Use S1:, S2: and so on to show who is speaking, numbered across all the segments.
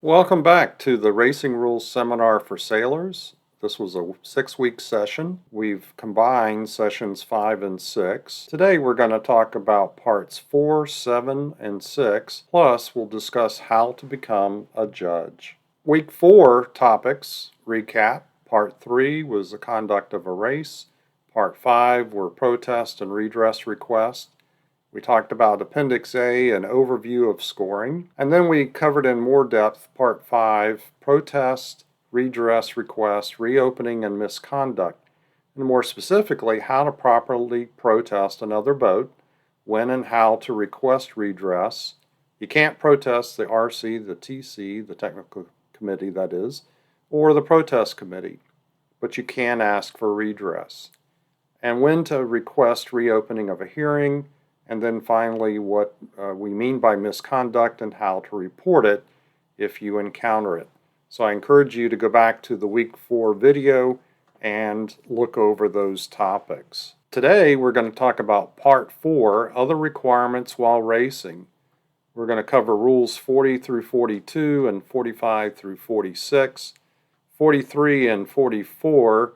S1: Welcome back to the Racing Rules Seminar for Sailors. This was a 6-week session. We've combined sessions 5 and 6. Today we're going to talk about parts 4, 7, and 6, plus we'll discuss how to become a judge. Week 4 topics, recap. Part 3 was the conduct of a race. Part 5 were protest and redress requests. We talked about Appendix A, an overview of scoring, and then we covered in more depth Part 5, protest, redress request, reopening, and misconduct, and more specifically, how to properly protest another boat, when and how to request redress. You can't protest the RC, the TC, the technical committee that is, or the protest committee, but you can ask for redress. And when to request reopening of a hearing, and then finally what we mean by misconduct and how to report it if you encounter it. So I encourage you to go back to the week 4 video and look over those topics. Today we're going to talk about part 4, other requirements while racing. We're going to cover rules 40 through 42 and 45 through 46, 43 and 44,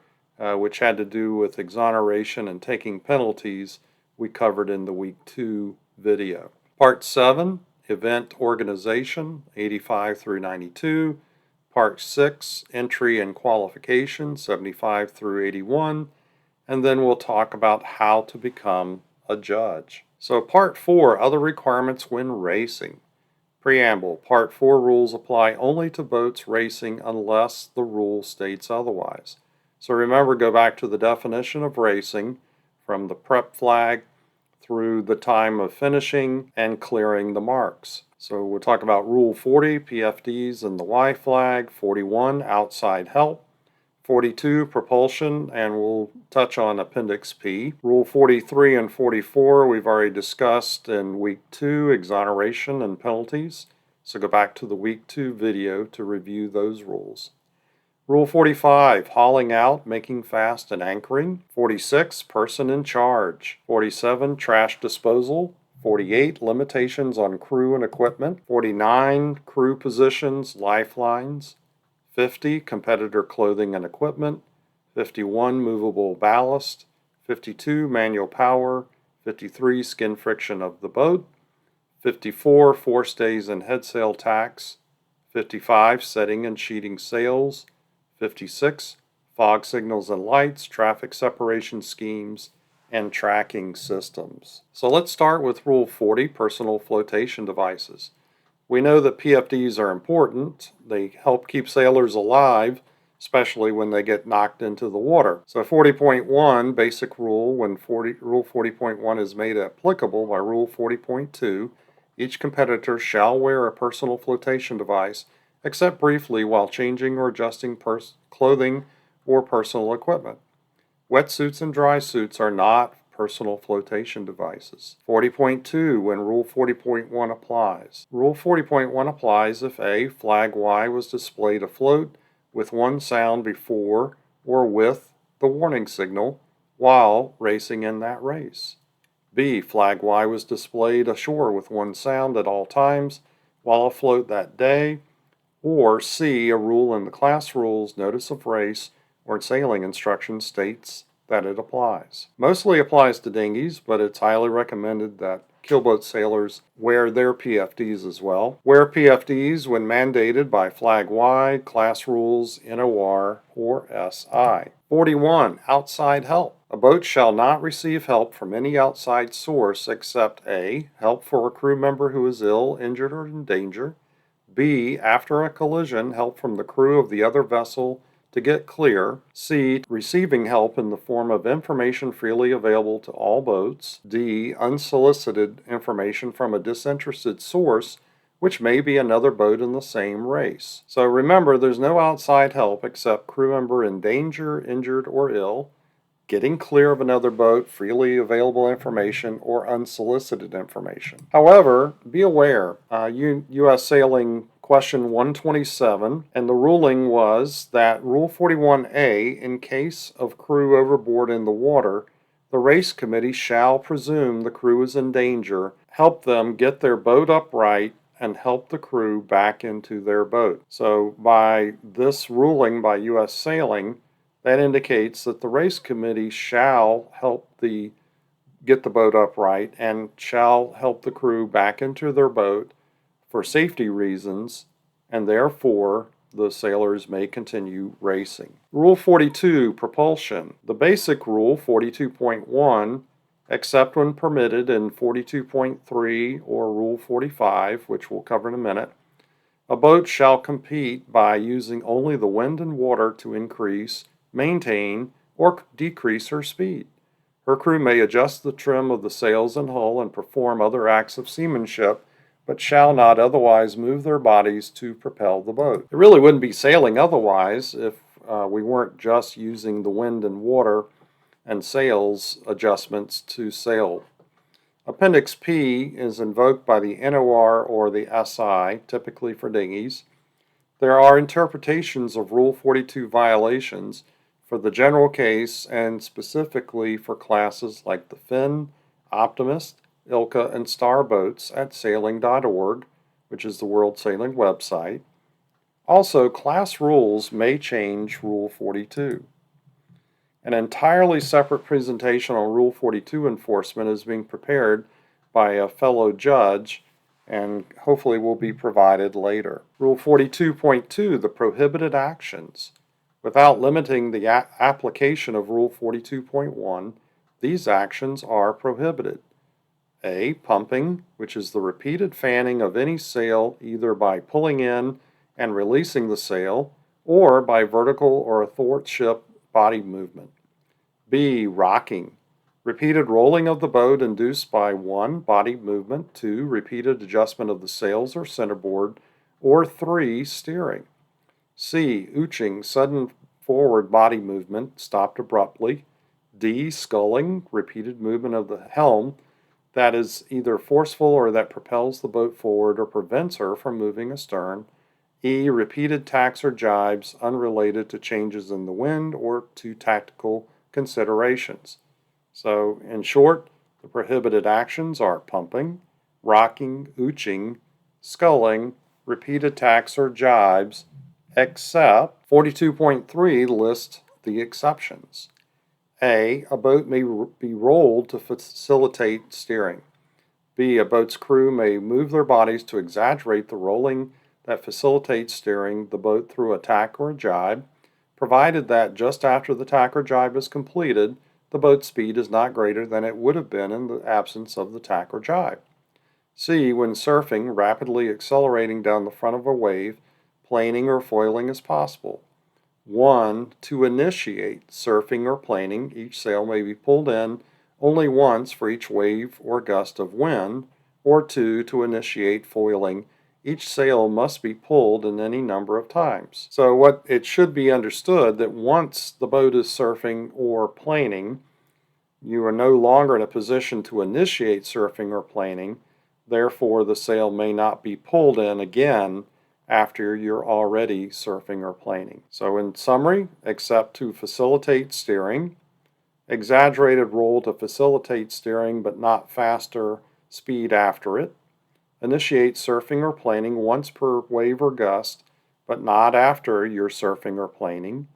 S1: which had to do with exoneration and taking penalties, we covered in the week 2 video. Part 7, event organization, 85 through 92. Part 6, entry and qualification, 75 through 81. And then we'll talk about how to become a judge. So part 4, other requirements when racing. Preamble, part 4 rules apply only to boats racing unless the rule states otherwise. So remember, go back to the definition of racing from the prep flag through the time of finishing and clearing the marks. So we'll talk about Rule 40, PFDs and the Y flag, 41, outside help, 42, propulsion, and we'll touch on Appendix P. Rule 43 and 44 we've already discussed in week 2, exoneration and penalties. So go back to the week 2 video to review those rules. Rule 45, hauling out, making fast, and anchoring. 46, person in charge. 47, trash disposal. 48, limitations on crew and equipment. 49, crew positions, lifelines. 50, competitor clothing and equipment. 51, movable ballast. 52, manual power. 53, skin friction of the boat. 54, forestays and headsail tacks. 55, setting and sheeting sails. 56, fog signals and lights, traffic separation schemes, and tracking systems. So let's start with Rule 40, personal flotation devices. We know that PFDs are important. They help keep sailors alive, especially when they get knocked into the water. So 40.1, basic rule, when Rule 40.1 is made applicable by Rule 40.2, each competitor shall wear a personal flotation device except briefly while changing or adjusting clothing or personal equipment. Wetsuits and dry suits are not personal flotation devices. 40.2, when Rule 40.1 applies. Rule 40.1 applies if A, flag Y was displayed afloat with one sound before or with the warning signal while racing in that race. B, flag Y was displayed ashore with one sound at all times while afloat that day. Or C, a rule in the class rules, notice of race, or sailing instructions states that it applies. Mostly applies to dinghies, but it's highly recommended that keelboat sailors wear their PFDs as well. Wear PFDs when mandated by Flag Y, class rules, NOR, or SI. 41, outside help. A boat shall not receive help from any outside source except A, help for a crew member who is ill, injured, or in danger. B, after a collision, help from the crew of the other vessel to get clear. C, receiving help in the form of information freely available to all boats. D, unsolicited information from a disinterested source, which may be another boat in the same race. So remember, there's no outside help except crew member in danger, injured, or ill, getting clear of another boat, freely available information, or unsolicited information. However, be aware, U.S. Sailing Question 127, and the ruling was that Rule 41A, in case of crew overboard in the water, the race committee shall presume the crew is in danger, help them get their boat upright, and help the crew back into their boat. So by this ruling by U.S. Sailing, that indicates that the race committee shall help get the boat upright and shall help the crew back into their boat for safety reasons, and therefore the sailors may continue racing. Rule 42, propulsion. The basic rule, 42.1, except when permitted in 42.3 or Rule 45, which we'll cover in a minute, a boat shall compete by using only the wind and water to increase, maintain, or decrease her speed. Her crew may adjust the trim of the sails and hull and perform other acts of seamanship, but shall not otherwise move their bodies to propel the boat. It really wouldn't be sailing otherwise if we weren't just using the wind and water and sails adjustments to sail. Appendix P is invoked by the NOR or the SI, typically for dinghies. There are interpretations of Rule 42 violations for the general case and specifically for classes like the Finn, Optimist, Ilka, and Star boats at sailing.org, which is the World Sailing website. Also, class rules may change Rule 42. An entirely separate presentation on Rule 42 enforcement is being prepared by a fellow judge and hopefully will be provided later. Rule 42.2, the prohibited actions. Without limiting the application of Rule 42.1, these actions are prohibited. A. Pumping, which is the repeated fanning of any sail either by pulling in and releasing the sail or by vertical or athwartship body movement. B. Rocking, repeated rolling of the boat induced by 1. Body movement, 2. Repeated adjustment of the sails or centerboard, or 3. Steering. C. Ooching, sudden forward body movement, stopped abruptly. D. Sculling, repeated movement of the helm that is either forceful or that propels the boat forward or prevents her from moving astern. E. Repeated tacks or jibes unrelated to changes in the wind or to tactical considerations. So, in short, the prohibited actions are pumping, rocking, ooching, sculling, repeated tacks or jibes, except 42.3 lists the exceptions. A. A boat may be rolled to facilitate steering. B. A boat's crew may move their bodies to exaggerate the rolling that facilitates steering the boat through a tack or a jibe, provided that just after the tack or jibe is completed, the boat's speed is not greater than it would have been in the absence of the tack or jibe. C. When surfing, rapidly accelerating down the front of a wave, planing or foiling is possible. 1. To initiate surfing or planing, each sail may be pulled in only once for each wave or gust of wind, or 2. To initiate foiling, each sail must be pulled in any number of times. So what it should be understood that once the boat is surfing or planing, you are no longer in a position to initiate surfing or planing, therefore the sail may not be pulled in again after you're already surfing or planing. So in summary, except to facilitate steering, exaggerated roll to facilitate steering but not faster speed after it, initiate surfing or planing once per wave or gust but not after you're surfing or planing,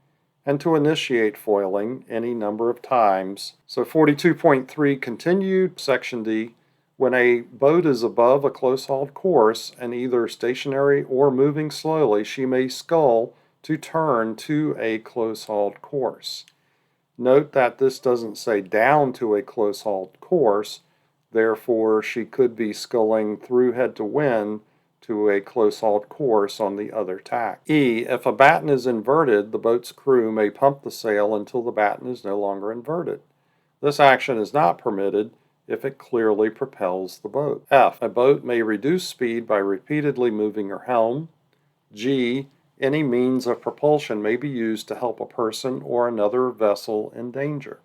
S1: and to initiate foiling any number of times. So 42.3 continued, Section D. When a boat is above a close-hauled course and either stationary or moving slowly, she may scull to turn to a close-hauled course. Note that this doesn't say down to a close-hauled course, therefore she could be sculling through head to wind to a close-hauled course on the other tack. E. If a batten is inverted, the boat's crew may pump the sail until the batten is no longer inverted. This action is not permitted if it clearly propels the boat. F. A boat may reduce speed by repeatedly moving her helm. G. Any means of propulsion may be used to help a person or another vessel in danger.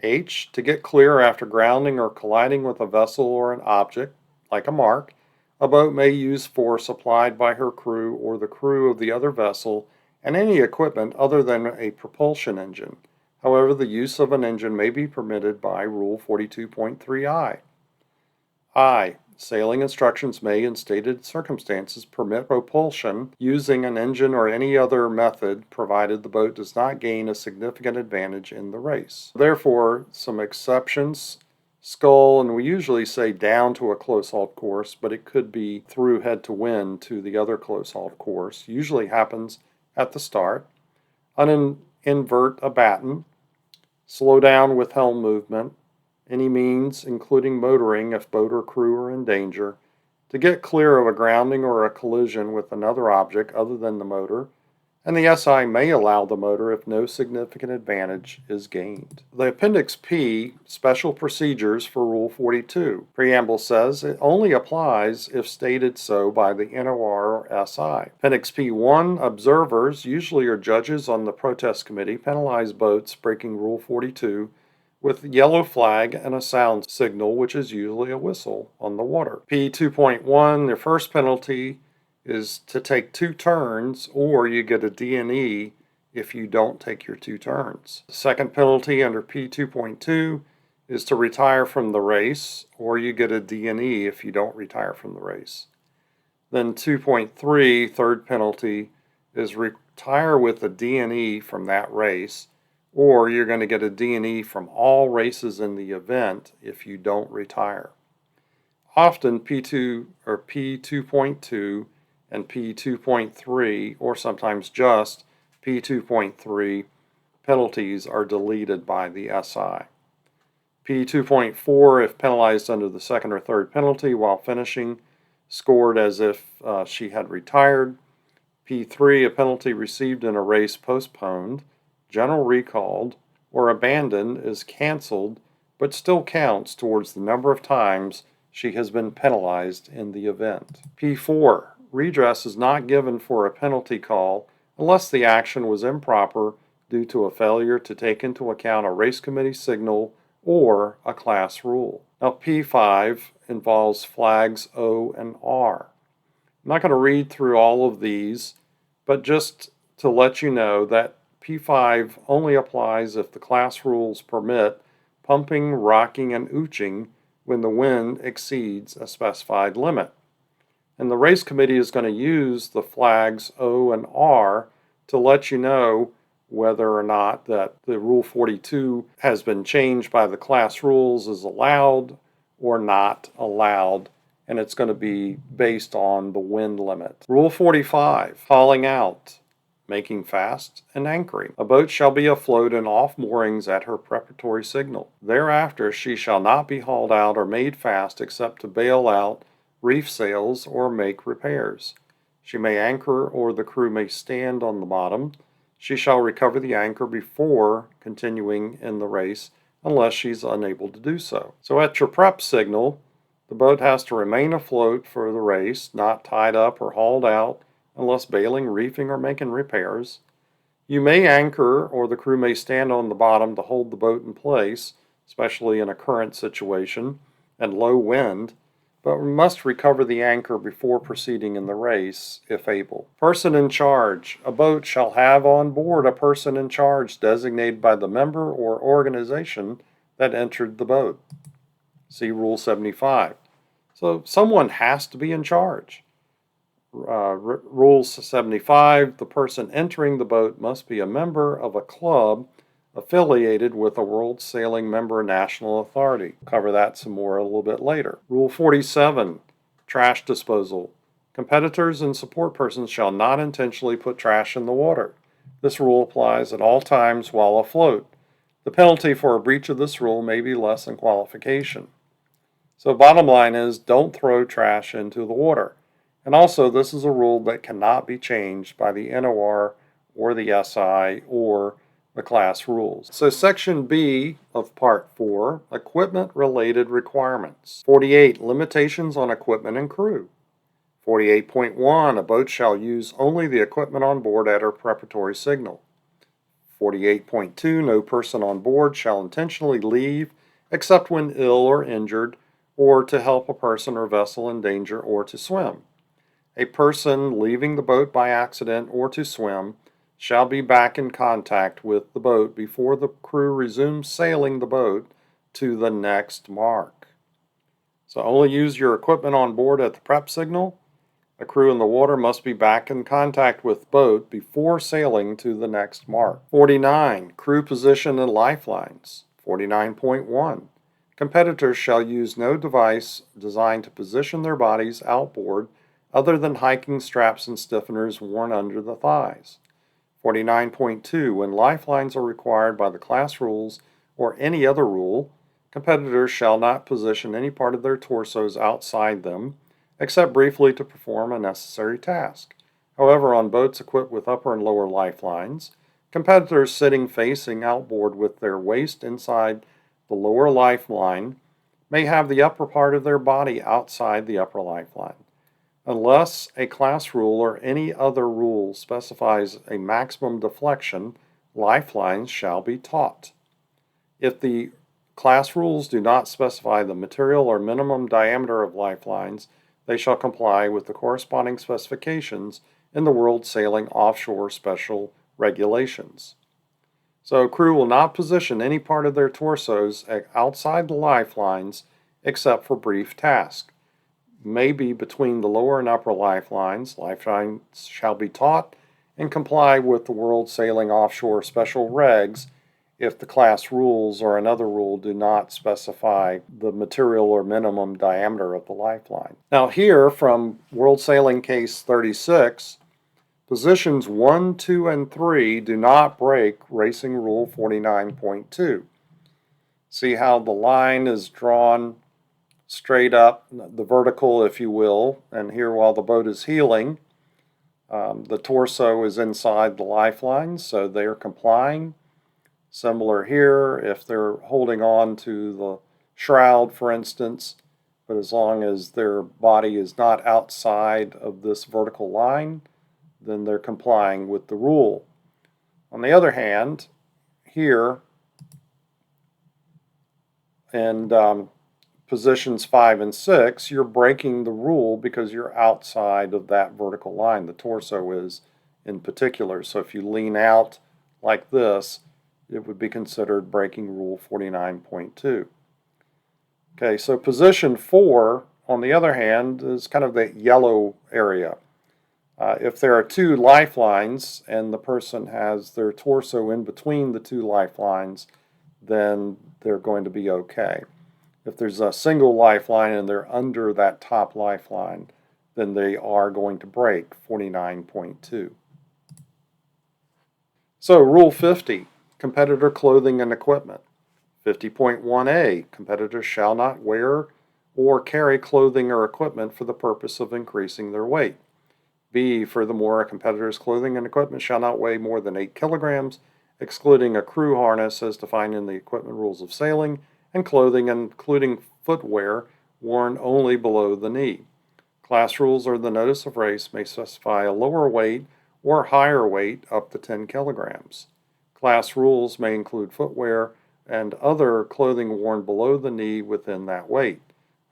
S1: H. To get clear after grounding or colliding with a vessel or an object, like a mark, a boat may use force applied by her crew or the crew of the other vessel and any equipment other than a propulsion engine. However, the use of an engine may be permitted by Rule 42.3i. I. Sailing instructions may, in stated circumstances, permit propulsion using an engine or any other method, provided the boat does not gain a significant advantage in the race. Therefore, some exceptions: scull, and we usually say down to a close hauled course, but it could be through head to wind to the other close hauled course, usually happens at the start. Invert a batten, slow down with helm movement, any means, including motoring if boat or crew are in danger, to get clear of a grounding or a collision with another object other than the motor, and the SI may allow the motor if no significant advantage is gained. The Appendix P, Special Procedures for Rule 42. Preamble says it only applies if stated so by the NOR or SI. Appendix P1, observers, usually are judges on the protest committee, penalize boats breaking Rule 42 with yellow flag and a sound signal, which is usually a whistle on the water. P2.1, the first penalty is to take 2 turns, or you get a D&E if you don't take your 2 turns. The second penalty under P2.2 is to retire from the race, or you get a D&E if you don't retire from the race. Then 2.3, third penalty, is retire with a D&E from that race, or you're going to get a D&E from all races in the event if you don't retire. Often P2 or P2.2 and P2.3, or sometimes just P2.3, penalties are deleted by the SI. P2.4, if penalized under the second or third penalty while finishing, scored as if she had retired. P3, a penalty received in a race postponed, general recalled, or abandoned, is canceled, but still counts towards the number of times she has been penalized in the event. P4, redress is not given for a penalty call unless the action was improper due to a failure to take into account a race committee signal or a class rule. Now P5 involves flags O and R. I'm not going to read through all of these, but just to let you know that P5 only applies if the class rules permit pumping, rocking, and ooching when the wind exceeds a specified limit. And the race committee is going to use the flags O and R to let you know whether or not that the Rule 42 has been changed by the class rules, is allowed or not allowed, and it's going to be based on the wind limit. Rule 45, hauling out, making fast, and anchoring. A boat shall be afloat and off moorings at her preparatory signal. Thereafter she shall not be hauled out or made fast except to bail out reef sails or make repairs. She may anchor, or the crew may stand on the bottom. She shall recover the anchor before continuing in the race unless she's unable to do so. So at your prep signal, the boat has to remain afloat for the race, not tied up or hauled out unless bailing, reefing, or making repairs. You may anchor, or the crew may stand on the bottom to hold the boat in place, especially in a current situation and low wind, but must recover the anchor before proceeding in the race, if able. Person in charge. A boat shall have on board a person in charge designated by the member or organization that entered the boat. See Rule 75. So someone has to be in charge. Rule 75, the person entering the boat must be a member of a club affiliated with a World Sailing Member National Authority. Cover that some more a little bit later. Rule 47, trash disposal. Competitors and support persons shall not intentionally put trash in the water. This rule applies at all times while afloat. The penalty for a breach of this rule may be less than qualification. So bottom line is, don't throw trash into the water. And also, this is a rule that cannot be changed by the NOR or the SI or the class rules. So Section B of Part 4, Equipment-Related Requirements. 48, Limitations on Equipment and Crew. 48.1, a boat shall use only the equipment on board at her preparatory signal. 48.2, no person on board shall intentionally leave except when ill or injured, or to help a person or vessel in danger, or to swim. A person leaving the boat by accident or to swim shall be back in contact with the boat before the crew resumes sailing the boat to the next mark. So only use your equipment on board at the prep signal. The crew in the water must be back in contact with boat before sailing to the next mark. 49. Crew position and lifelines. 49.1. Competitors shall use no device designed to position their bodies outboard other than hiking straps and stiffeners worn under the thighs. 49.2. When lifelines are required by the class rules or any other rule, competitors shall not position any part of their torsos outside them, except briefly to perform a necessary task. However, on boats equipped with upper and lower lifelines, competitors sitting facing outboard with their waist inside the lower lifeline may have the upper part of their body outside the upper lifeline. Unless a class rule or any other rule specifies a maximum deflection, lifelines shall be taut. If the class rules do not specify the material or minimum diameter of lifelines, they shall comply with the corresponding specifications in the World Sailing Offshore Special Regulations. So, crew will not position any part of their torsos outside the lifelines except for brief tasks. Maybe between the lower and upper lifelines, lifelines shall be taut and comply with the World Sailing Offshore Special Regs if the class rules or another rule do not specify the material or minimum diameter of the lifeline. Now here from World Sailing Case 36, positions 1, 2, and 3 do not break Racing Rule 49.2. See how the line is drawn straight up, the vertical if you will, and here while the boat is heeling, the torso is inside the lifeline, so they're complying. Similar here, if they're holding on to the shroud, for instance, but as long as their body is not outside of this vertical line, then they're complying with the rule. On the other hand, here, and positions 5 and 6, you're breaking the rule because you're outside of that vertical line. The torso is in particular. So if you lean out like this, it would be considered breaking Rule 49.2. Okay, so position 4, on the other hand, is kind of the yellow area. If there are two lifelines and the person has their torso in between the two lifelines, then they're going to be okay. If there's a single lifeline and they're under that top lifeline, then they are going to break 49.2. So Rule 50, competitor clothing and equipment. 50.1a, competitors shall not wear or carry clothing or equipment for the purpose of increasing their weight. B, furthermore, a competitor's clothing and equipment shall not weigh more than 8 kilograms, excluding a crew harness as defined in the equipment rules of sailing, and clothing including footwear worn only below the knee. Class rules or the notice of race may specify a lower weight or higher weight up to 10 kilograms. Class rules may include footwear and other clothing worn below the knee within that weight.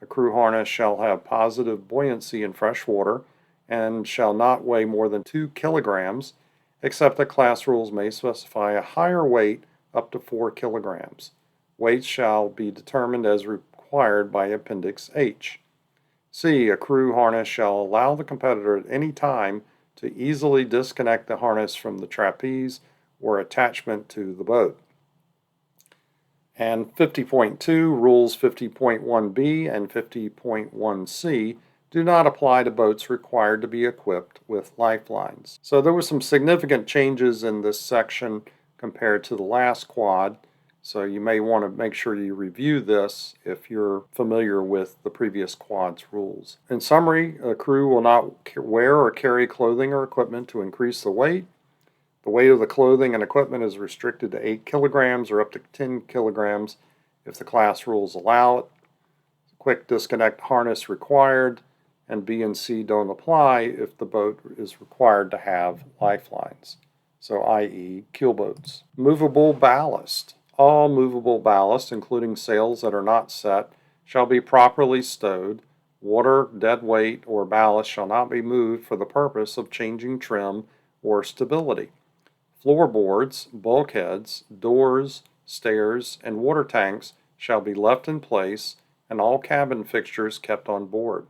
S1: A crew harness shall have positive buoyancy in fresh water and shall not weigh more than 2 kilograms, except that class rules may specify a higher weight up to 4 kilograms. Weights shall be determined as required by Appendix H. C. A crew harness shall allow the competitor at any time to easily disconnect the harness from the trapeze or attachment to the boat. And 50.2, Rules 50.1b and 50.1c do not apply to boats required to be equipped with lifelines. So there were some significant changes in this section compared to the last quad, so you may want to make sure you review this if you're familiar with the previous quad's rules. In summary, a crew will not wear or carry clothing or equipment to increase the weight. The weight of the clothing and equipment is restricted to 8 kilograms or up to 10 kilograms if the class rules allow it. Quick disconnect harness required, and B and C don't apply if the boat is required to have lifelines, so i.e. keelboats. Movable ballast. All movable ballast, including sails that are not set, shall be properly stowed. Water, dead weight, or ballast shall not be moved for the purpose of changing trim or stability. Floorboards, bulkheads, doors, stairs, and water tanks shall be left in place and all cabin fixtures kept on board.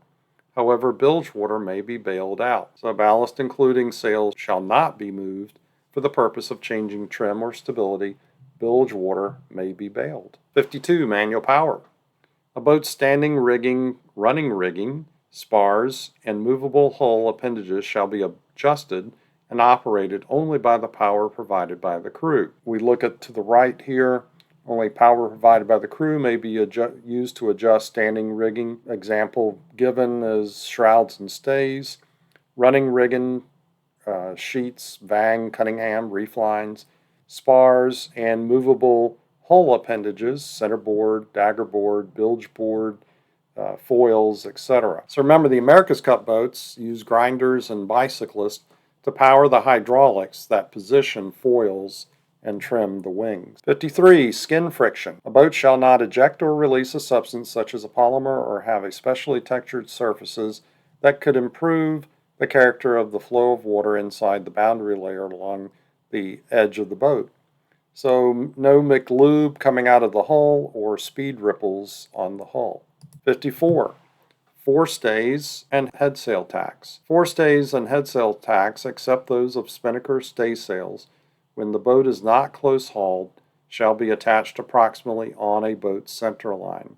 S1: However, bilge water may be bailed out, so ballast including sails shall not be moved for the purpose of changing trim or stability. Bilge water may be bailed. 52. Manual power. A boat's standing rigging, running rigging, spars, and movable hull appendages shall be adjusted and operated only by the power provided by the crew. We look to the right here. Only power provided by the crew may be used to adjust standing rigging. Example given is shrouds and stays, running rigging, sheets, Vang, Cunningham, reef lines, spars, and movable hull appendages, centerboard, daggerboard, bilge board, foils, etc. So remember, the America's Cup boats use grinders and bicyclists to power the hydraulics that position foils and trim the wings. 53. Skin friction. A boat shall not eject or release a substance such as a polymer or have especially textured surfaces that could improve the character of the flow of water inside the boundary layer along the edge of the boat. So no McLube coming out of the hull or speed ripples on the hull. 54. Forestays and headsail tacks. Forestays and headsail tacks, except those of spinnaker staysails, when the boat is not close hauled, shall be attached approximately on a boat's center line.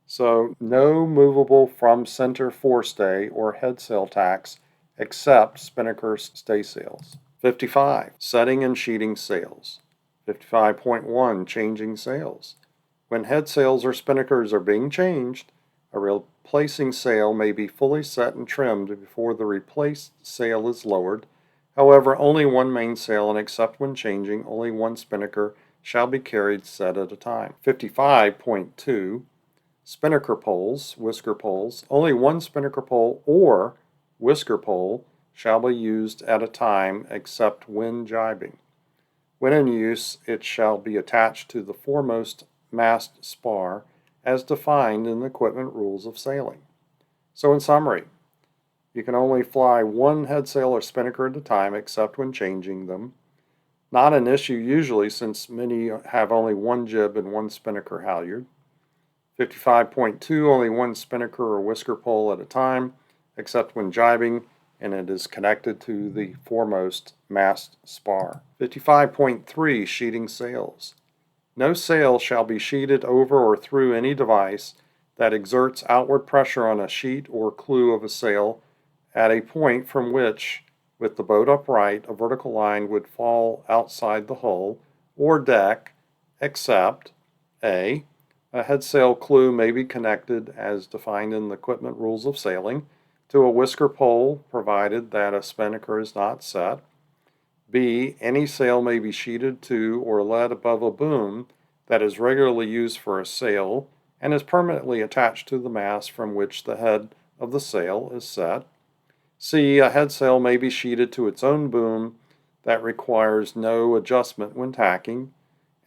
S1: So no movable from center forestay or headsail tacks except spinnaker staysails. 55. Setting and sheeting sails. 55.1. Changing sails. When headsails or spinnakers are being changed, a replacing sail may be fully set and trimmed before the replaced sail is lowered. However, only one mainsail, and except when changing, only one spinnaker shall be carried set at a time. 55.2. Spinnaker poles, whisker poles. Only one spinnaker pole or whisker pole shall be used at a time except when jibing. When in use, it shall be attached to the foremost mast spar as defined in the equipment rules of sailing. So in summary, you can only fly one headsail or spinnaker at a time except when changing them. Not an issue usually, since many have only one jib and one spinnaker halyard. 55.2. Only one spinnaker or whisker pole at a time except when jibing and it is connected to the foremost mast spar. 55.3. Sheeting sails. No sail shall be sheeted over or through any device that exerts outward pressure on a sheet or clew of a sail at a point from which, with the boat upright, a vertical line would fall outside the hull or deck, except a headsail clew may be connected, as defined in the equipment rules of sailing, to a whisker pole, provided that a spinnaker is not set. B. Any sail may be sheeted to or led above a boom that is regularly used for a sail and is permanently attached to the mast from which the head of the sail is set. C. A headsail may be sheeted to its own boom that requires no adjustment when tacking,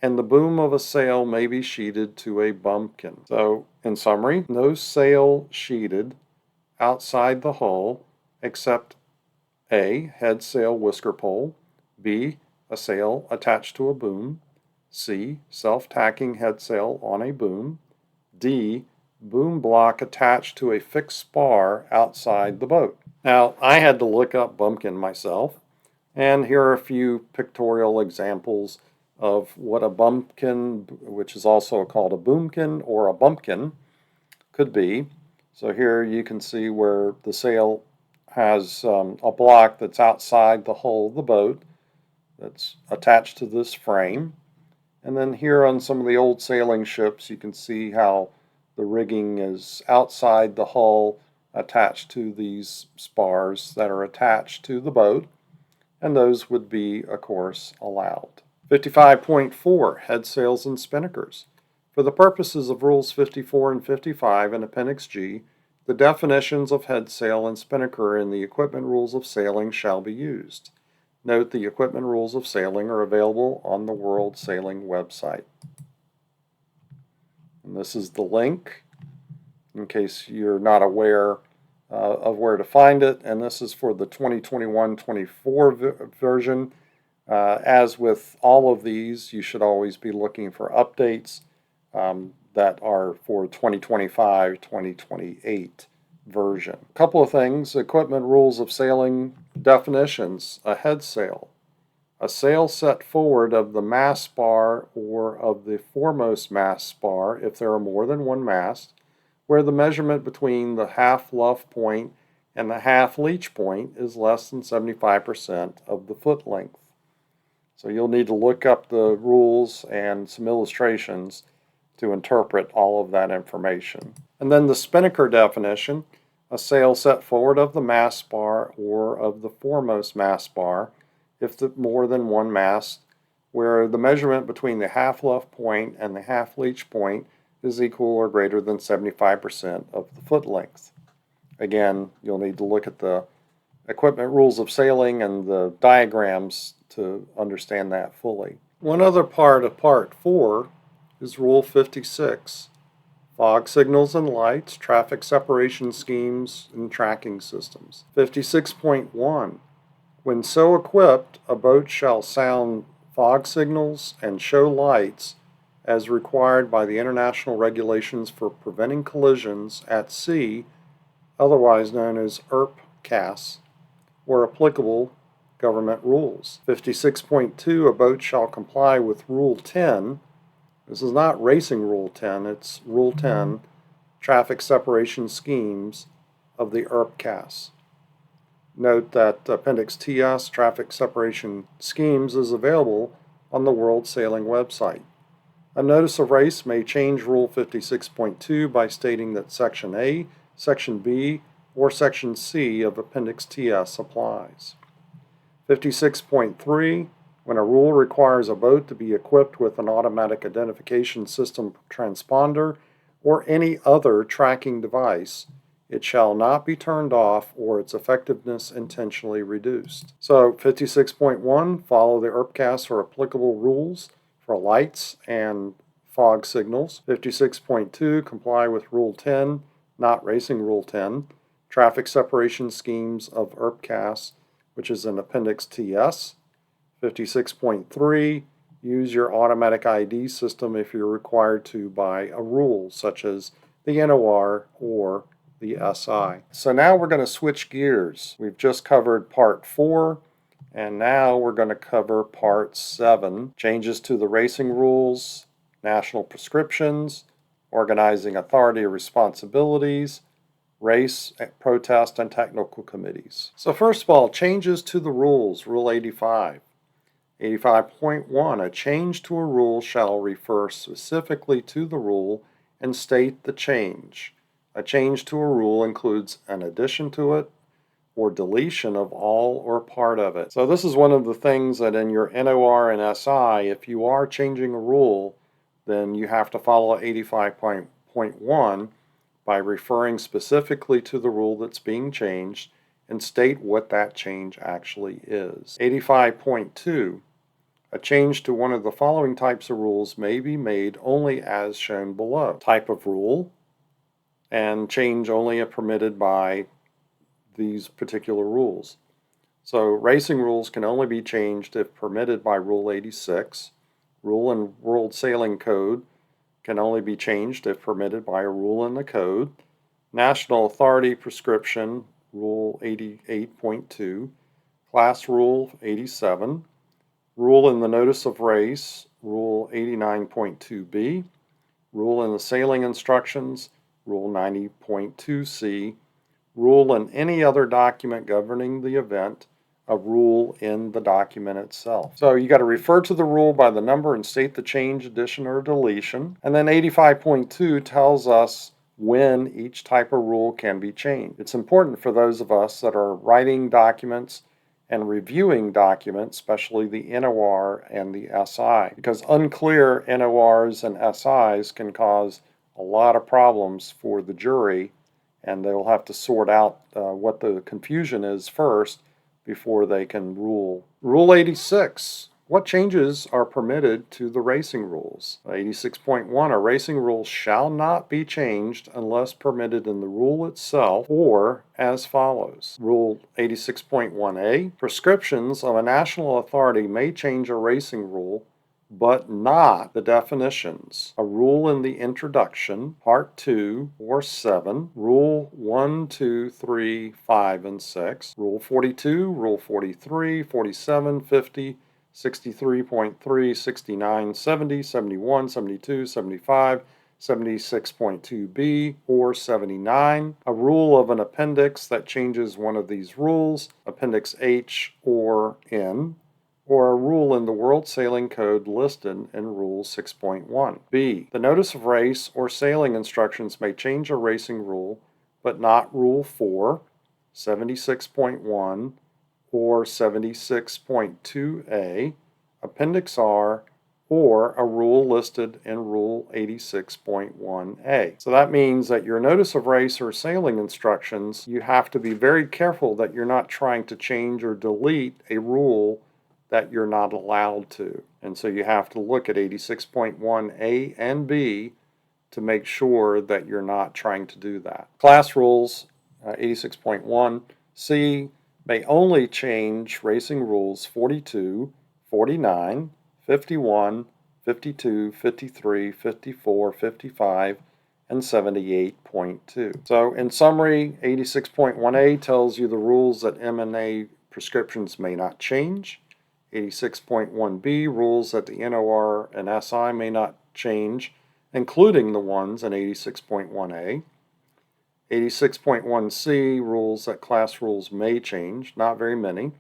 S1: and the boom of a sail may be sheeted to a bumpkin. So, in summary, no sail sheeted outside the hull except A. Headsail whisker pole, B. A sail attached to a boom, C. Self-tacking headsail on a boom, D. Boom block attached to a fixed spar outside the boat. Now, I had to look up bumpkin myself, and here are a few pictorial examples of what a bumpkin, which is also called a boomkin or a bumpkin, could be. So here you can see where the sail has a block that's outside the hull of the boat that's attached to this frame. And then here on some of the old sailing ships, you can see how the rigging is outside the hull, attached to these spars that are attached to the boat, and those would be, of course, allowed. 55.4. Headsails and spinnakers. For the purposes of Rules 54 and 55 in Appendix G, the definitions of headsail and spinnaker in the equipment rules of sailing shall be used. Note the equipment rules of sailing are available on the World Sailing website. And this is the link in case you're not aware of where to find it. And this is for the 2021-24 version. As with all of these, you should always be looking for updates. that are for 2025-2028 version. A couple of things: equipment rules of sailing definitions. A head sail. A sail set forward of the mast spar or of the foremost mast spar, if there are more than one mast, where the measurement between the half luff point and the half leach point is less than 75% of the foot length. So you'll need to look up the rules and some illustrations to interpret all of that information. And then the spinnaker definition: a sail set forward of the mast spar or of the foremost mast spar, if more than one mast, where the measurement between the half luff point and the half leach point is equal or greater than 75% of the foot length. Again, you'll need to look at the equipment rules of sailing and the diagrams to understand that fully. One other part of Part 4 is Rule 56, fog signals and lights, traffic separation schemes, and tracking systems. 56.1, when so equipped, a boat shall sound fog signals and show lights as required by the International Regulations for Preventing Collisions at Sea, otherwise known as RRS, where applicable government rules. 56.2, a boat shall comply with Rule 10. This is not Racing Rule 10, it's Rule 10, Traffic Separation Schemes of the RRS. Note that Appendix TS, Traffic Separation Schemes, is available on the World Sailing website. A notice of race may change Rule 56.2 by stating that Section A, Section B, or Section C of Appendix TS applies. 56.3, when a rule requires a boat to be equipped with an automatic identification system transponder or any other tracking device, it shall not be turned off or its effectiveness intentionally reduced. So 56.1, follow the RRS or applicable rules for lights and fog signals. 56.2, comply with Rule 10, not Racing Rule 10, traffic separation schemes of RRS, which is in Appendix TS. 56.3, use your automatic ID system if you're required to by a rule, such as the NOR or the SI. So now we're going to switch gears. We've just covered Part 4, and now we're going to cover Part 7, changes to the racing rules, national prescriptions, organizing authority or responsibilities, race, protest, and technical committees. So first of all, changes to the rules, Rule 85. 85.1, a change to a rule shall refer specifically to the rule and state the change. A change to a rule includes an addition to it or deletion of all or part of it. So this is one of the things that in your NOR and SI, if you are changing a rule, then you have to follow 85.1 by referring specifically to the rule that's being changed and state what that change actually is. 85.2, a change to one of the following types of rules may be made only as shown below. Type of rule, and change only if permitted by these particular rules. So racing rules can only be changed if permitted by Rule 86. Rule in World Sailing Code can only be changed if permitted by a rule in the code. National Authority Prescription, Rule 88.2. Class Rule 87. Rule in the Notice of Race, Rule 89.2b. Rule in the Sailing Instructions, Rule 90.2c, rule in any other document governing the event, a rule in the document itself. So you got to refer to the rule by the number and state the change, addition, or deletion. And then 85.2 tells us when each type of rule can be changed. It's important for those of us that are writing documents and reviewing documents, especially the NOR and the SI, because unclear NORs and SIs can cause a lot of problems for the jury, and they'll have to sort out what the confusion is first before they can rule. Rule 86. What changes are permitted to the racing rules? 86.1. A racing rule shall not be changed unless permitted in the rule itself or as follows. Rule 86.1a. Prescriptions of a national authority may change a racing rule but not the definitions. A rule in the introduction, Part 2, or 7, Rule 1, 2, 3, 5, and 6, Rule 42, Rule 43, 47, 50, 63.3, 69, 70, 71, 72, 75, 76.2b, or 79, a rule of an appendix that changes one of these rules, Appendix H or N, or a rule in the World Sailing Code listed in Rule 6.1. B. The notice of race or sailing instructions may change a racing rule, but not Rule 4, 76.1, or 76.2a, Appendix R, or a rule listed in Rule 86.1a. So that means that your notice of race or sailing instructions, you have to be very careful that you're not trying to change or delete a rule that you're not allowed to. And so you have to look at 86.1a and b to make sure that you're not trying to do that. Class rules, 86.1c, may only change racing rules 42, 49, 51, 52, 53, 54, 55, and 78.2. So in summary, 86.1a tells you the rules that M&A prescriptions may not change. 86.1b rules that the NOR and SI may not change, including the ones in 86.1a. 86.1c rules that class rules may change, not very many.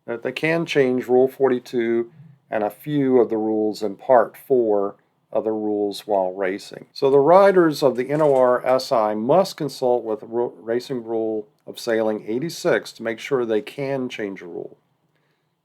S1: That they can change Rule 42 and a few of the rules in Part 4 of the rules while racing. So the riders of the NOR SI must consult with Racing Rule of Sailing 86 to make sure they can change a rule.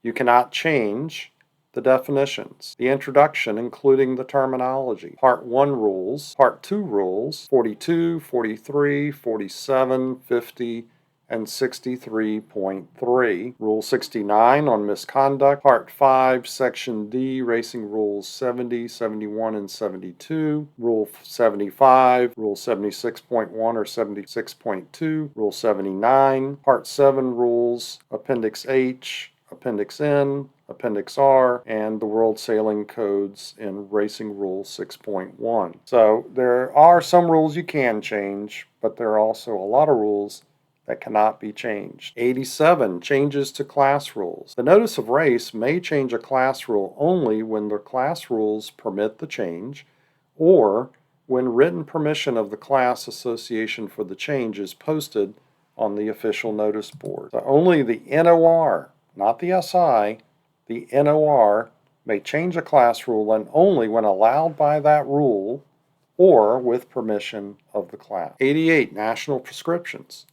S1: You cannot change the definitions, the introduction including the terminology, Part 1 rules, Part 2 rules, 42, 43, 47, 50, and 63.3, Rule 69 on misconduct, Part 5, Section D, Racing Rules 70, 71, and 72, Rule 75, Rule 76.1 or 76.2, Rule 79, Part 7 rules, Appendix H, Appendix N, Appendix R, and the World Sailing Codes in Racing Rule 6.1. So there are some rules you can change, but there are also a lot of rules that cannot be changed. 87, changes to class rules. The notice of race may change a class rule only when the class rules permit the change, or when written permission of the class association for the change is posted on the official notice board. So only the NOR, not the SI, the NOR may change a class rule and only when allowed by that rule or with permission of the class. 88, national prescriptions.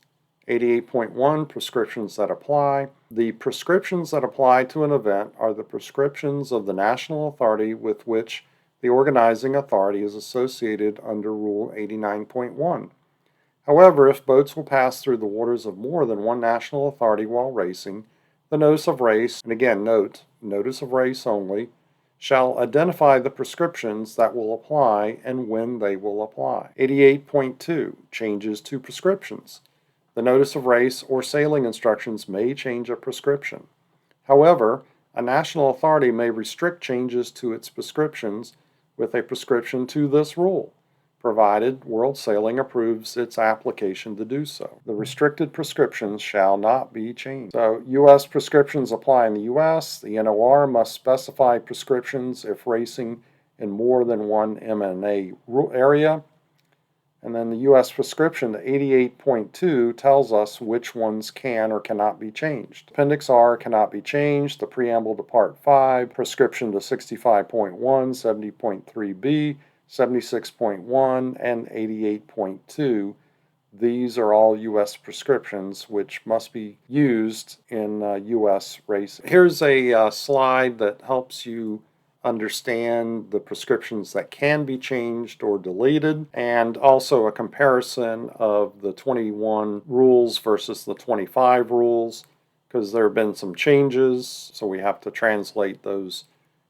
S1: 88.1, prescriptions that apply. The prescriptions that apply to an event are the prescriptions of the national authority with which the organizing authority is associated under Rule 89.1. However, if boats will pass through the waters of more than one national authority while racing, the notice of race, and again note, notice of race only, shall identify the prescriptions that will apply and when they will apply. 88.2, changes to prescriptions. The notice of race or sailing instructions may change a prescription. However, a national authority may restrict changes to its prescriptions with a prescription to this rule, provided World Sailing approves its application to do so. The restricted prescriptions shall not be changed. So U.S. prescriptions apply in the U.S. The NOR must specify prescriptions if racing in more than one M&A area. And then the U.S. prescription to 88.2 tells us which ones can or cannot be changed. Appendix R cannot be changed. The preamble to Part 5, prescription to 65.1, 70.3b, 76.1, and 88.2. These are all U.S. prescriptions which must be used in U.S. racing. Here's a slide that helps you understand the prescriptions that can be changed or deleted, and also a comparison of the 21 rules versus the 25 rules, because there have been some changes, so we have to translate those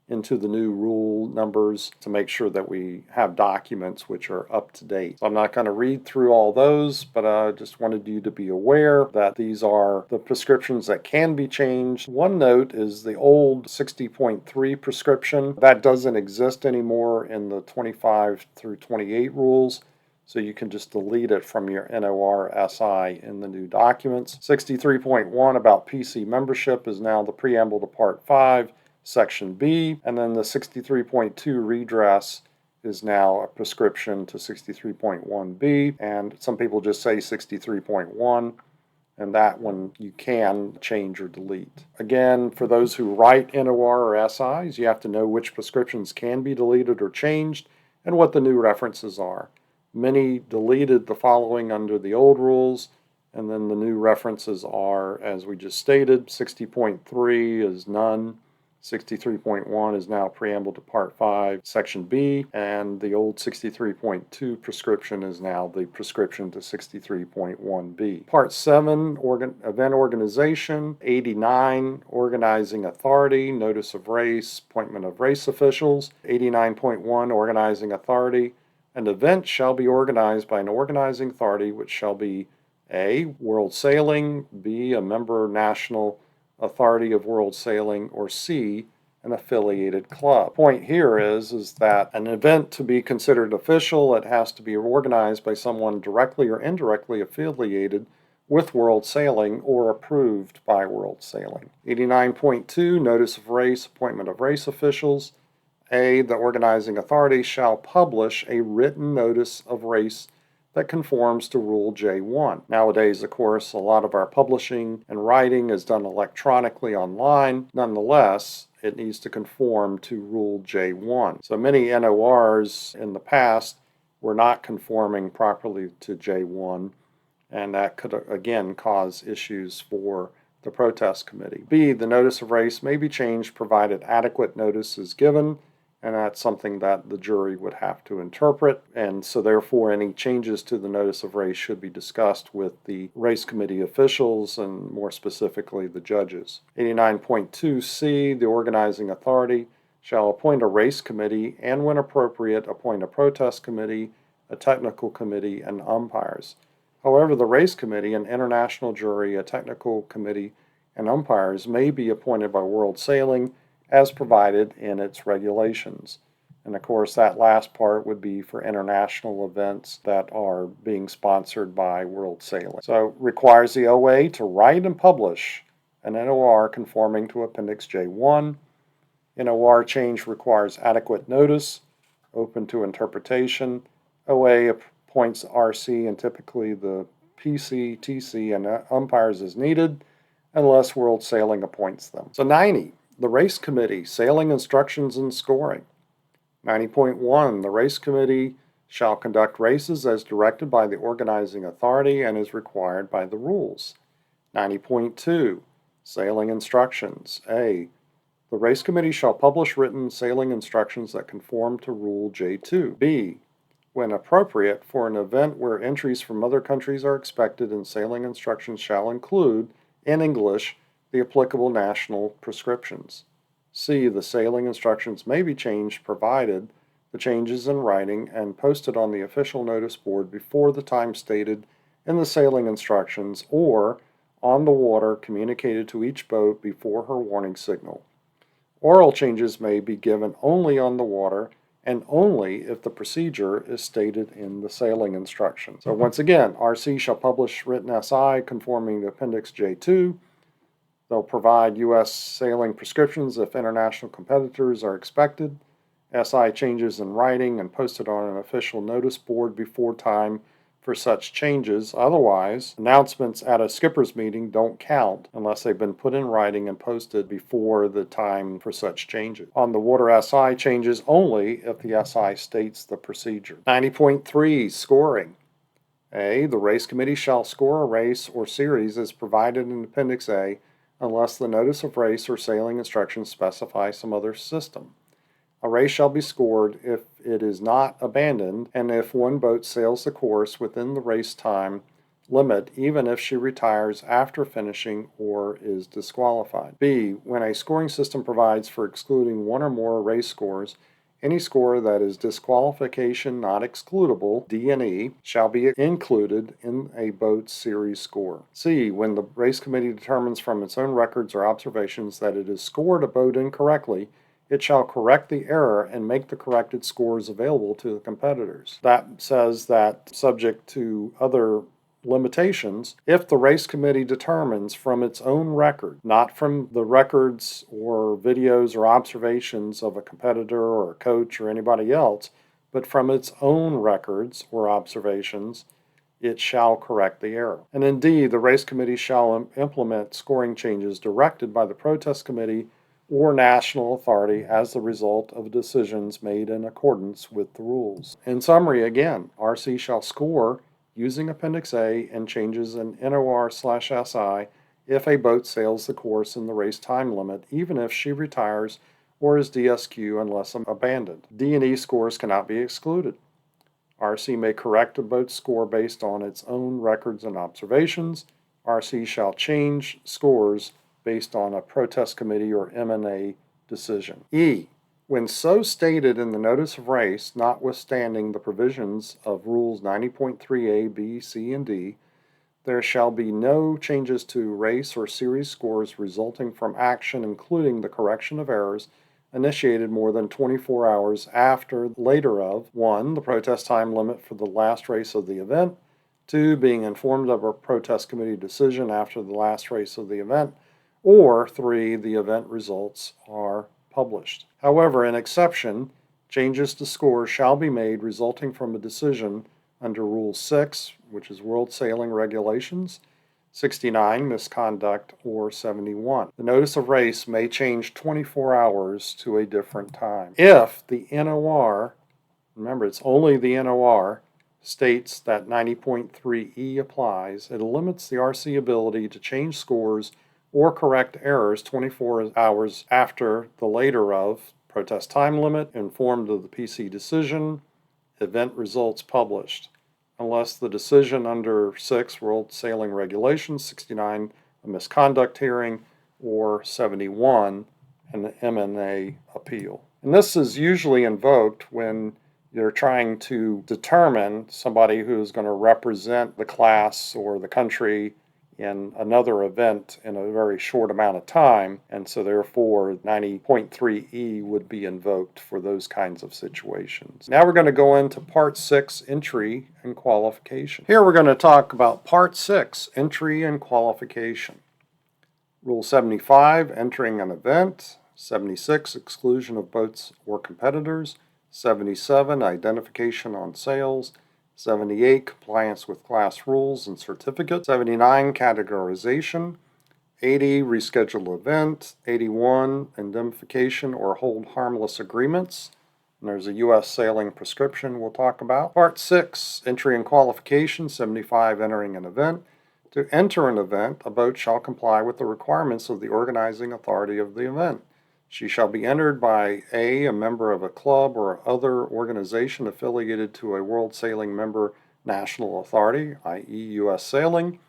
S1: into the new rule numbers to make sure that we have documents which are up to date. So I'm not going to read through all those, but I just wanted you to be aware that these are the prescriptions that can be changed. One note is the old 60.3 prescription. That doesn't exist anymore in the 25 through 28 rules. So you can just delete it from your NOR-SI in the new documents. 63.1 about PC membership is now the preamble to Part 5. Section B, and then the 63.2 redress is now a prescription to 63.1B, and some people just say 63.1, and that one you can change or delete. Again, for those who write NOR or SIs, you have to know which prescriptions can be deleted or changed and what the new references are. Many deleted the following under the old rules, and then the new references are, as we just stated, 60.3 is none. 63.1 is now preamble to Part 5, Section B, and the old 63.2 prescription is now the prescription to 63.1B. Part 7, event organization, 89, organizing authority, notice of race, appointment of race officials, 89.1, organizing authority. An event shall be organized by an organizing authority which shall be A, World Sailing, B, a member national authority of world sailing, or C, an affiliated club. The point here is that an event to be considered official, it has to be organized by someone directly or indirectly affiliated with world sailing or approved by world sailing. 89.2, notice of race, appointment of race officials. A, the organizing authority shall publish a written notice of race that conforms to Rule J1. Nowadays, of course, a lot of our publishing and writing is done electronically online. Nonetheless, it needs to conform to Rule J1. So many NORs in the past were not conforming properly to J1, and that could, again, cause issues for the protest committee. B, the notice of race may be changed provided adequate notice is given, and that's something that the jury would have to interpret, and so therefore any changes to the notice of race should be discussed with the race committee officials and more specifically the judges. 89.2C, the organizing authority shall appoint a race committee and when appropriate appoint a protest committee, a technical committee, and umpires. However, the race committee, an international jury, a technical committee, and umpires may be appointed by World Sailing as provided in its regulations. And of course, that last part would be for international events that are being sponsored by World Sailing. So it requires the OA to write and publish an NOR conforming to Appendix J1. NOR change requires adequate notice, open to interpretation. OA appoints RC and typically the PC, TC, and umpires as needed, unless World Sailing appoints them. So 90. The race committee, sailing instructions and scoring. 90.1, the race committee shall conduct races as directed by the organizing authority and is required by the rules. 90.2, sailing instructions. A, the race committee shall publish written sailing instructions that conform to Rule J2. B, when appropriate for an event where entries from other countries are expected and sailing instructions shall include, in English, the applicable national prescriptions. C, the sailing instructions may be changed provided the changes in writing and posted on the official notice board before the time stated in the sailing instructions or on the water communicated to each boat before her warning signal. Oral changes may be given only on the water and only if the procedure is stated in the sailing instructions. So once again, RC shall publish written SI conforming to Appendix J2. They'll provide U.S. sailing prescriptions if international competitors are expected. SI changes in writing and posted on an official notice board before time for such changes. Otherwise, announcements at a skipper's meeting don't count unless they've been put in writing and posted before the time for such changes. On the water, SI changes only if the SI states the procedure. 90.3, scoring. A, the race committee shall score a race or series as provided in Appendix A unless the notice of race or sailing instructions specify some other system. A race shall be scored if it is not abandoned and if one boat sails the course within the race time limit even if she retires after finishing or is disqualified. B. When a scoring system provides for excluding one or more race scores, any score that is disqualification not excludable, D&E, shall be included in a boat series score. C. When the race committee determines from its own records or observations that it has scored a boat incorrectly, it shall correct the error and make the corrected scores available to the competitors. That says that, subject to other limitations, if the race committee determines from its own record, not from the records or videos or observations of a competitor or a coach or anybody else, but from its own records or observations, it shall correct the error. And indeed, the race committee shall implement scoring changes directed by the protest committee or national authority as the result of decisions made in accordance with the rules. In summary, again, RC shall score using Appendix A and changes in NOR/SI if a boat sails the course in the race time limit, even if she retires or is DSQ unless abandoned. D&E scores cannot be excluded. RC may correct a boat's score based on its own records and observations. RC shall change scores based on a protest committee or M&A decision. E. When so stated in the notice of race, notwithstanding the provisions of Rules 90.3a, b, c, and d, there shall be no changes to race or series scores resulting from action including the correction of errors initiated more than 24 hours after later of 1. The protest time limit for the last race of the event, 2. Being informed of a protest committee decision after the last race of the event, or 3. The event results are published. However, an exception, changes to scores shall be made resulting from a decision under Rule 6, which is World Sailing Regulations, 69, misconduct, or 71. The notice of race may change 24 hours to a different time. If the NOR, remember it's only the NOR, states that 90.3e applies, it limits the RC ability to change scores or correct errors 24 hours after the later of protest time limit, informed of the PC decision, event results published, unless the decision under 6 World Sailing Regulations, 69 a misconduct hearing, or 71 an M&A appeal. And this is usually invoked when you're trying to determine somebody who's going to represent the class or the country in another event in a very short amount of time, and so therefore 90.3e would be invoked for those kinds of situations. Now we're going to go into Part 6, Entry and Qualification. Here we're going to talk about Part 6, Entry and Qualification. Rule 75, Entering an Event. 76, Exclusion of Boats or Competitors. 77, Identification on Sales. 78, Compliance with Class Rules and Certificates. 79, Categorization. 80, Reschedule Event. 81, Indemnification or Hold Harmless Agreements. And there's a U.S. sailing prescription we'll talk about. Part 6, Entry and Qualification. 75, Entering an Event. To enter an event, a boat shall comply with the requirements of the organizing authority of the event. She shall be entered by a member of a club or other organization affiliated to a World Sailing Member National Authority, i.e. U.S. Sailing,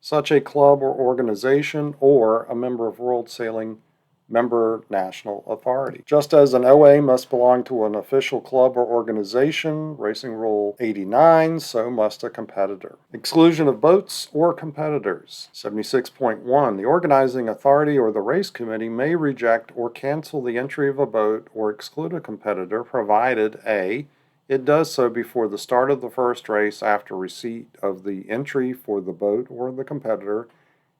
S1: such a club or organization, or a member of World Sailing Member National Authority. Just as an OA must belong to an official club or organization, Racing Rule 89, so must a competitor. Exclusion of boats or competitors. 76.1. The organizing authority or the race committee may reject or cancel the entry of a boat or exclude a competitor, provided A. It does so before the start of the first race after receipt of the entry for the boat or the competitor,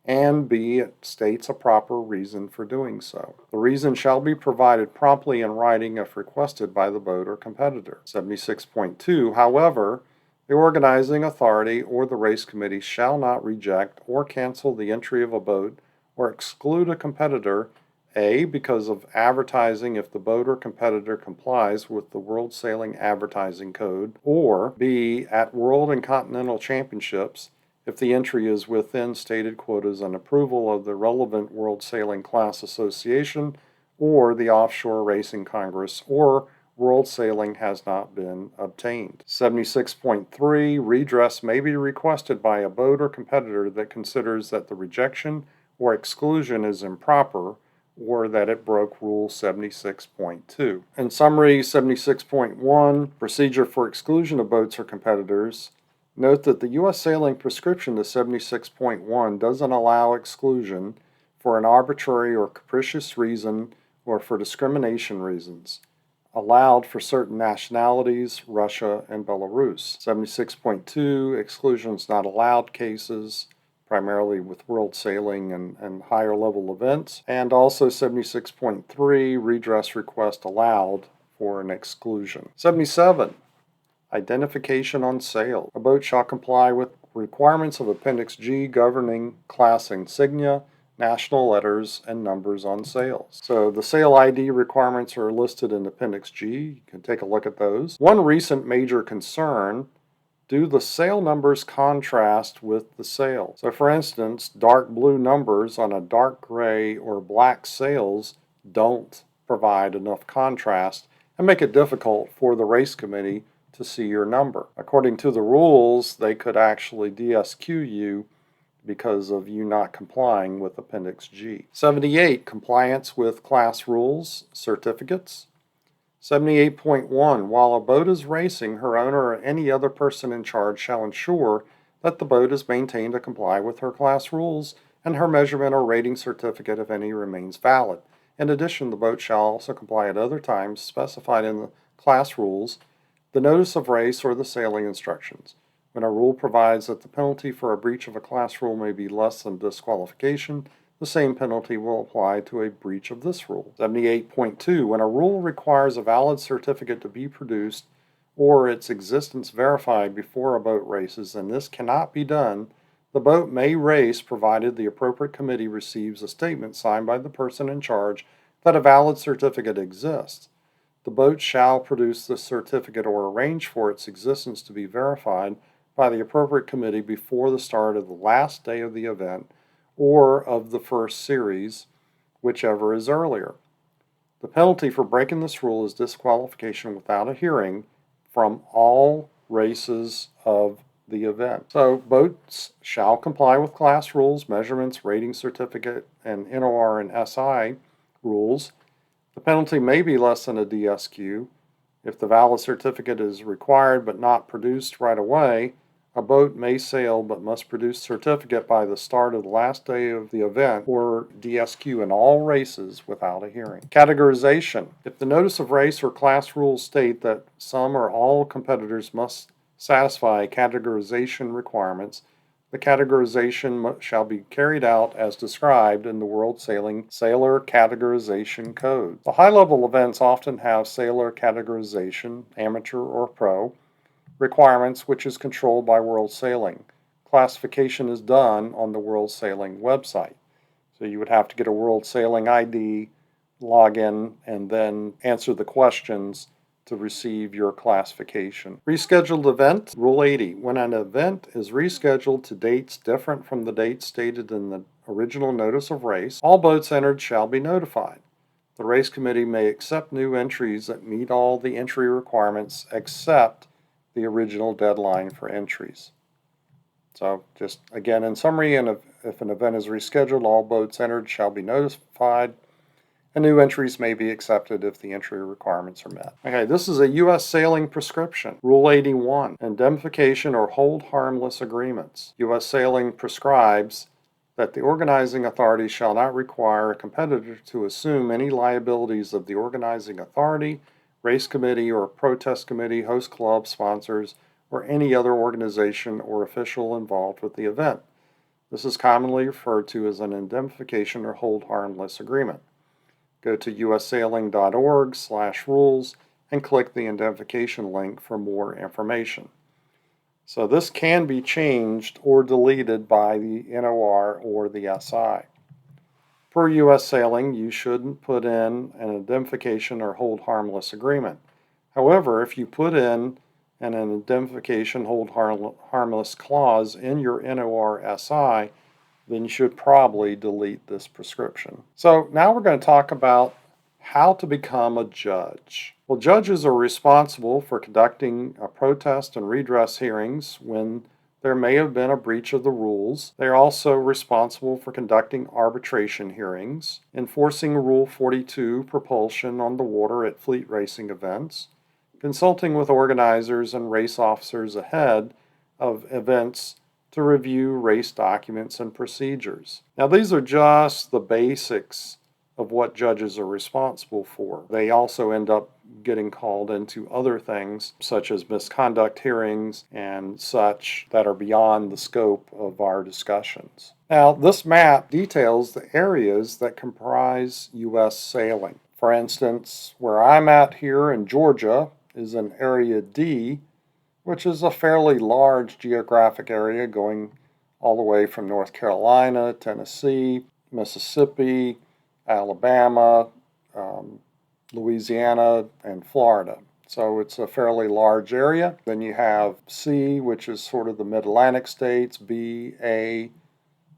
S1: and B, it states a proper reason for doing so. The reason shall be provided promptly in writing if requested by the boat or competitor. 76.2. However, the organizing authority or the race committee shall not reject or cancel the entry of a boat or exclude a competitor, A, because of advertising if the boat or competitor complies with the World Sailing Advertising Code, or B, at World and Continental Championships, if the entry is within stated quotas and approval of the relevant World Sailing Class Association or the Offshore Racing Congress or world sailing has not been obtained. 76.3, redress may be requested by a boat or competitor that considers that the rejection or exclusion is improper or that it broke Rule 76.2. In summary, 76.1, procedure for exclusion of boats or competitors. Note that the U.S. Sailing Prescription to 76.1 doesn't allow exclusion for an arbitrary or capricious reason or for discrimination reasons, allowed for certain nationalities, Russia and Belarus. 76.2, exclusions not allowed cases, primarily with world sailing and higher level events, and also 76.3, redress request allowed for an exclusion. 77, identification on sale. A boat shall comply with requirements of Appendix G governing class insignia, national letters, and numbers on sails. So the sail ID requirements are listed in Appendix G. You can take a look at those. One recent major concern: do the sail numbers contrast with the sail? So for instance, dark blue numbers on a dark gray or black sails don't provide enough contrast and make it difficult for the race committee to see your number. According to the rules, they could actually DSQ you because of you not complying with Appendix G. 78, compliance with class rules, certificates. 78.1, while a boat is racing, her owner or any other person in charge shall ensure that the boat is maintained to comply with her class rules and her measurement or rating certificate, if any, remains valid. In addition, the boat shall also comply at other times specified in the class rules, the notice of race, or the sailing instructions. When a rule provides that the penalty for a breach of a class rule may be less than disqualification, the same penalty will apply to a breach of this rule. 78.2, when a rule requires a valid certificate to be produced or its existence verified before a boat races, and this cannot be done, the boat may race provided the appropriate committee receives a statement signed by the person in charge that a valid certificate exists. The boat shall produce the certificate or arrange for its existence to be verified by the appropriate committee before the start of the last day of the event or of the first series, whichever is earlier. The penalty for breaking this rule is disqualification without a hearing from all races of the event. So boats shall comply with class rules, measurements, rating certificate, and NOR and SI rules. The penalty may be less than a DSQ. If the valid certificate is required but not produced right away, a boat may sail but must produce certificate by the start of the last day of the event or DSQ in all races without a hearing. Categorization. If the notice of race or class rules state that some or all competitors must satisfy categorization requirements, the categorization shall be carried out as described in the World Sailing Sailor Categorization Code. The high-level events often have sailor categorization, amateur or pro, requirements, which is controlled by World Sailing. Classification is done on the World Sailing website. So you would have to get a World Sailing ID, log in, and then answer the questions to receive your classification. Rescheduled event, Rule 80. When an event is rescheduled to dates different from the dates stated in the original notice of race, all boats entered shall be notified. The race committee may accept new entries that meet all the entry requirements except the original deadline for entries. So just again in summary, and if an event is rescheduled, all boats entered shall be notified, and new entries may be accepted if the entry requirements are met. Okay, this is a U.S. Sailing Prescription. Rule 81, indemnification or hold harmless agreements. U.S. Sailing prescribes that the organizing authority shall not require a competitor to assume any liabilities of the organizing authority, race committee or protest committee, host club, sponsors, or any other organization or official involved with the event. This is commonly referred to as an indemnification or hold harmless agreement. Go to ussailing.org/rules and click the indemnification link for more information. So this can be changed or deleted by the NOR or the SI. Per U.S. Sailing, you shouldn't put in an indemnification or hold harmless agreement. However, if you put in an indemnification hold harmless clause in your NOR SI, then you should probably delete this prescription. So now we're going to talk about How to become a judge. Well, judges are responsible for conducting protest and redress hearings when there may have been a breach of the rules. They are also responsible for conducting arbitration hearings, enforcing Rule 42 propulsion on the water at fleet racing events, consulting with organizers and race officers ahead of events to review race documents and procedures. Now, these are just the basics of what judges are responsible for. They also end up getting called into other things, such as misconduct hearings and such, that are beyond the scope of our discussions. Now, this map details the areas that comprise U.S. sailing. For instance, where I'm at here in Georgia is in Area D, which is a fairly large geographic area going all the way from North Carolina, Tennessee, Mississippi, Alabama, Louisiana, and Florida. So it's a fairly large area. Then you have C, which is sort of the mid-Atlantic states, B, A,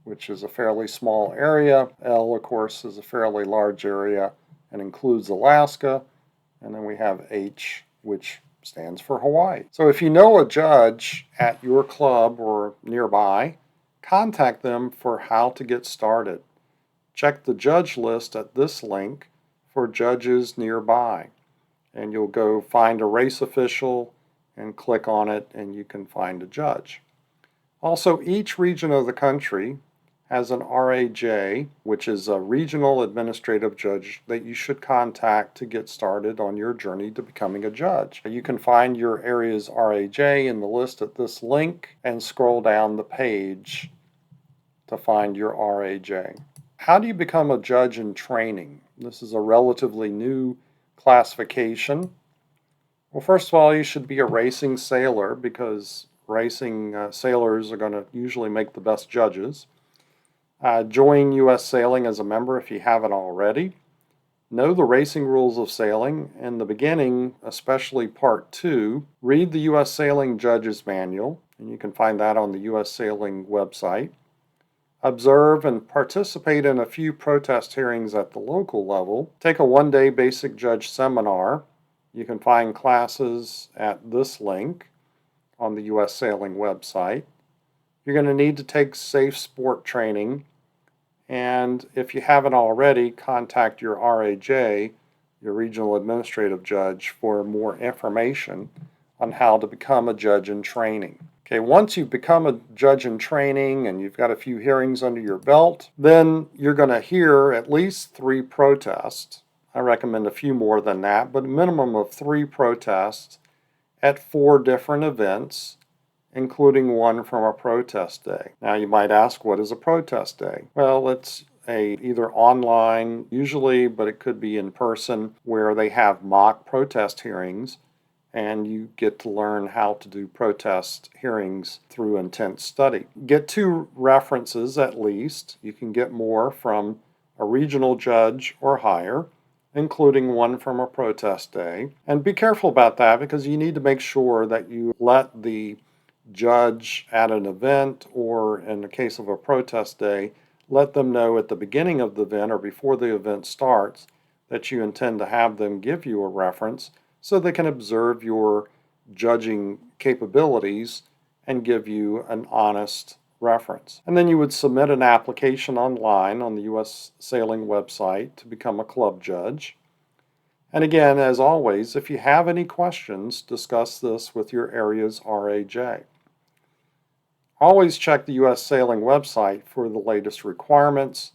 S1: which is a fairly small area. L, of course, is a fairly large area and includes Alaska. And then we have H, which stands for Hawaii. So if you know a judge at your club or nearby, contact them for how to get started. Check the judge list at this link for judges nearby, and you'll go find a race official and click on it and you can find a judge. Also, each region of the country has an RAJ, which is a regional administrative judge that you should contact to get started on your journey to becoming a judge. You can find your area's RAJ in the list at this link and scroll down the page to find your RAJ. How do you become a judge in training? This is a relatively new classification. Well, first of all, you should be a racing sailor because racing sailors are going to usually make the best judges. Join U.S. Sailing as a member if you haven't already. Know the racing rules of sailing. In the beginning, especially Part 2, read the U.S. Sailing Judge's Manual, and you can find that on the U.S. Sailing website. Observe and participate in a few protest hearings at the local level. Take a one-day basic judge seminar. You can find classes at this link on the U.S. Sailing website. You're going to need to take safe sport training, and if you haven't already, contact your RAJ, your regional administrative judge, for more information on how to become a judge in training. Okay, once you've become a judge in training and you've got a few hearings under your belt, then you're going to hear at least 3 protests. I recommend a few more than that, but a minimum of 3 protests at 4 different events, including one from a protest day. Now you might ask, what is a protest day? Well, it's either online, usually, but it could be in person, where they have mock protest hearings, and you get to learn how to do protest hearings through intense study. Get 2 references at least. You can get more from a regional judge or higher, including one from a protest day. And be careful about that because you need to make sure that you let the judge at an event, or in the case of a protest day, let them know at the beginning of the event or before the event starts that you intend to have them give you a reference so they can observe your judging capabilities and give you an honest reference. And then you would submit an application online on the U.S. Sailing website to become a club judge. And again, as always, if you have any questions, discuss this with your area's RAJ. Always check the U.S. Sailing website for the latest requirements,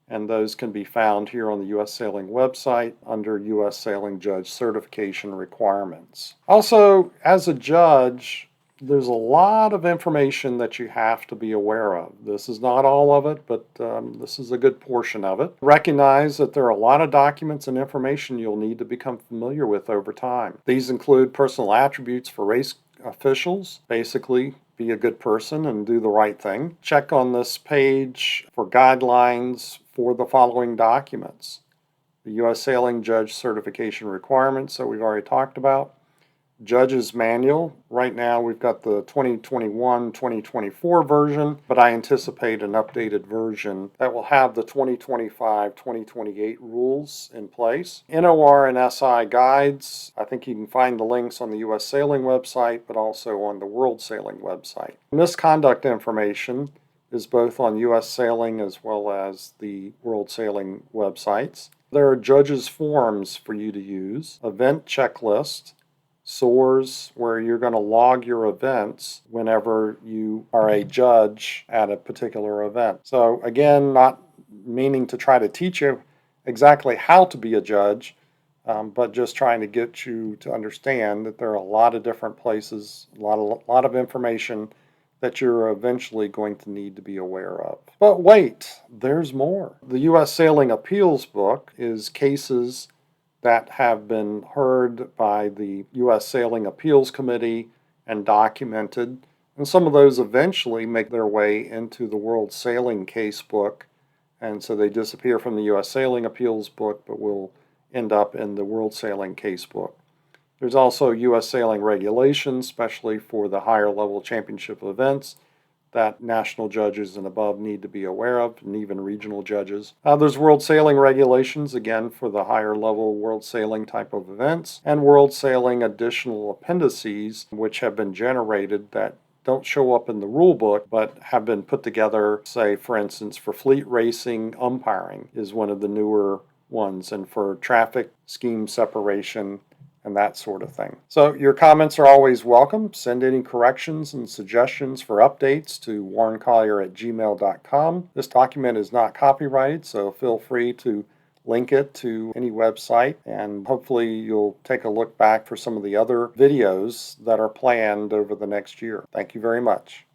S1: and those can be found here on the U.S. Sailing website under U.S. Sailing Judge Certification Requirements. Also, as a judge, there's a lot of information that you have to be aware of. This is not all of it, but this is a good portion of it. Recognize that there are a lot of documents and information you'll need to become familiar with over time. These include personal attributes for race officials, basically be a good person and do the right thing. Check on this page for guidelines for the following documents: the U.S. Sailing Judge Certification Requirements that we've already talked about, Judge's Manual. Right now we've got the 2021-2024 version, but I anticipate an updated version that will have the 2025-2028 rules in place. NOR and SI guides, I think you can find the links on the U.S. Sailing website, but also on the World Sailing website. Misconduct information is both on U.S. Sailing as well as the World Sailing websites. There are judges' forms for you to use, event checklist, SOARs, where you're going to log your events whenever you are a judge at a particular event. So again, not meaning to try to teach you exactly how to be a judge, but just trying to get you to understand that there are a lot of different places, a lot of information that you're eventually going to need to be aware of. But wait, there's more. The U.S. Sailing Appeals Book is cases that have been heard by the U.S. Sailing Appeals Committee and documented, and some of those eventually make their way into the World Sailing Case Book, and so they disappear from the U.S. Sailing Appeals Book, but will end up in the World Sailing Case Book. There's also U.S. sailing regulations, especially for the higher level championship events, that national judges and above need to be aware of, and even regional judges. There's world sailing regulations, again, for the higher level world sailing type of events, and world sailing additional appendices, which have been generated that don't show up in the rule book, but have been put together, say, for instance, for fleet racing, umpiring is one of the newer ones, and for traffic scheme separation, and that sort of thing. So your comments are always welcome. Send any corrections and suggestions for updates to warrencollier@gmail.com. This document is not copyrighted, so feel free to link it to any website, and hopefully you'll take a look back for some of the other videos that are planned over the next year. Thank you very much.